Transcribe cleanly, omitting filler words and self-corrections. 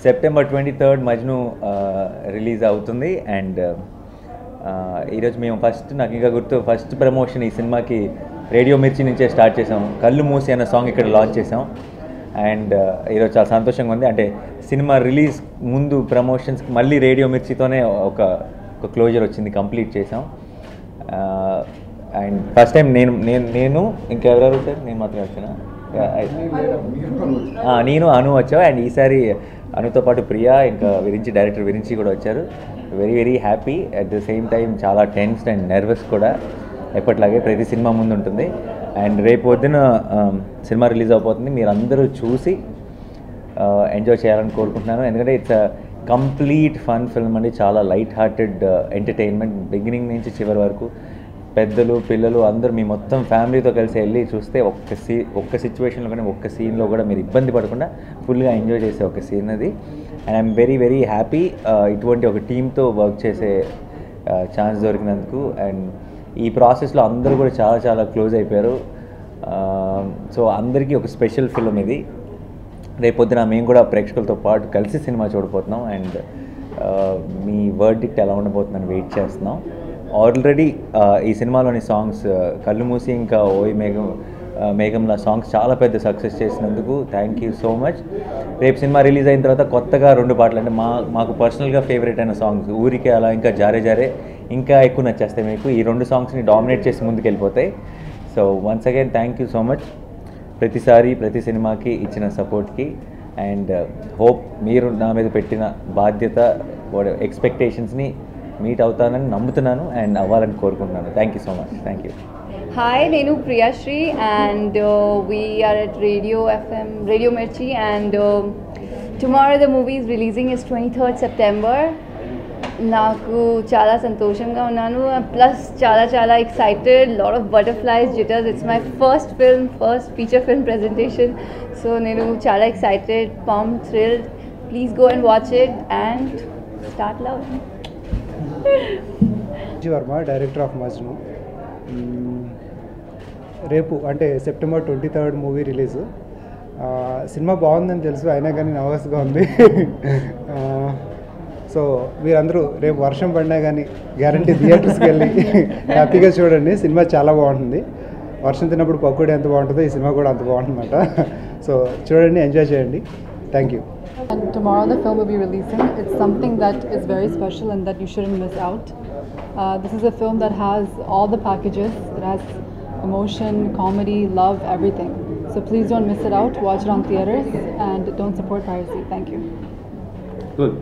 September 23rd Majnu release అవుతుంది. And ఈరోజు మేము నాకు ఇంకా గుర్తు ఫస్ట్ ప్రమోషన్ ఈ సినిమాకి రేడియో మిర్చి నుంచే స్టార్ట్ చేసాం. కళ్ళు మూసి అన్న సాంగ్ ఇక్కడ లాంచ్ చేసాం. అండ్ ఈరోజు చాలా సంతోషంగా ఉంది. అంటే సినిమా రిలీజ్ ముందు ప్రమోషన్స్కి మళ్ళీ రేడియో మిర్చితోనే ఒక క్లోజర్ వచ్చింది, కంప్లీట్ చేసాం. అండ్ ఫస్ట్ టైం నేను ఇంకెవరెవరు సార్, నేను మాత్రమే వచ్చినా, నేను అను వచ్చావు. అండ్ ఈసారి అనుతో పాటు ప్రియా, ఇంకా డైరెక్టర్ విరించి కూడా వచ్చారు. Very very happy. At the same time చాలా టెన్స్డ్ అండ్ నర్వస్ కూడా, ఎప్పటిలాగే ప్రతి సినిమా ముందు ఉంటుంది. అండ్ రేపు పొద్దున సినిమా రిలీజ్ అయిపోతుంది. మీరు అందరూ చూసి ఎంజాయ్ చేయాలని కోరుకుంటున్నాను. ఎందుకంటే ఇట్స్ కంప్లీట్ ఫన్ ఫిల్మ్ అండి. చాలా లైట్ హార్టెడ్ ఎంటర్టైన్మెంట్ బిగినింగ్ నుంచి చివరి వరకు. పెద్దలు పిల్లలు అందరూ మీ మొత్తం ఫ్యామిలీతో కలిసి వెళ్ళి చూస్తే ఒక్క సిచ్యువేషన్లో కానీ ఒక్క సీన్లో కూడా మీరు ఇబ్బంది పడకుండా ఫుల్గా ఎంజాయ్ చేసే ఒక సీన్ అది. And I'm very very happy ఇటువంటి ఒక టీంతో వర్క్ చేసే ఛాన్స్ దొరికినందుకు. అండ్ ఈ ప్రాసెస్లో అందరూ కూడా చాలా చాలా క్లోజ్ అయిపోయారు. సో అందరికీ ఒక స్పెషల్ ఫిల్మ్ ఇది. రేపొద్దున మేము కూడా ప్రేక్షకులతో పాటు కలిసి సినిమా చూడబోతున్నాం. అండ్ మీ వర్డిక్ట్ ఎలా ఉండబోతుందని వెయిట్ చేస్తున్నాం. ఆల్రెడీ ఈ సినిమాలోని సాంగ్స్ కళ్ళు మూసి ఇంకా ఓయ్ మేఘంలా సాంగ్స్ చాలా పెద్ద సక్సెస్ చేసినందుకు థ్యాంక్ యూ సో మచ్. రేపు సినిమా రిలీజ్ అయిన తర్వాత కొత్తగా 2 పాటలు, అంటే మాకు పర్సనల్గా ఫేవరెట్ అయిన సాంగ్స్ ఊరికే అలా, ఇంకా జారే జారే ఇంకా ఎక్కువ నచ్చేస్తాయి మీకు. ఈ 2 సాంగ్స్ని డామినేట్ చేసి ముందుకు వెళ్ళిపోతాయి. So once again thank you so much ప్రతిసారి ప్రతి సినిమాకి ఇచ్చిన సపోర్ట్కి. అండ్ హోప్ మీరు నా మీద పెట్టిన బాధ్యత ఎక్స్పెక్టేషన్స్ని మీట్ అవుతానని నమ్ముతున్నాను అండ్ అవ్వాలని కోరుకుంటున్నాను. Thank you so much. Thank you. Hi, Nenu Priyashri, and we are at Radio FM, Radio Mirchi, and tomorrow the movie is releasing is 23rd September. నాకు చాలా సంతోషంగా ఉన్నాను, ప్లస్ చాలా excited, lot of butterflies, jitters. It's my first feature film presentation. So నేను చాలా excited, pump, thrilled. Please go and watch it and start loving. Varma, director of Majnu. రేపు అంటే September 23rd movie release. Cinema బాగుందని తెలుసు, అయినా కానీ నర్వస్గా ఉంది. సో మీరందరూ రేపు వర్షం పడినా కానీ గ్యారంటీ థియేటర్స్కి వెళ్ళి హ్యాపీగా చూడండి. సినిమా చాలా బాగుంటుంది. వర్షం తిన్నప్పుడు పకోడీ ఎంత బాగుంటుందో ఈ సినిమా కూడా అంత బాగుంటుందన్నమాట. సో చూడండి, ఎంజాయ్ చేయండి. Thank you. And tomorrow the film will be releasing. It's something that is very special and that you shouldn't miss out. This is a film that has all the packages. It has emotion, comedy, love, everything. So please don't miss it out. Watch it on theaters and don't support piracy. Thank you. Good.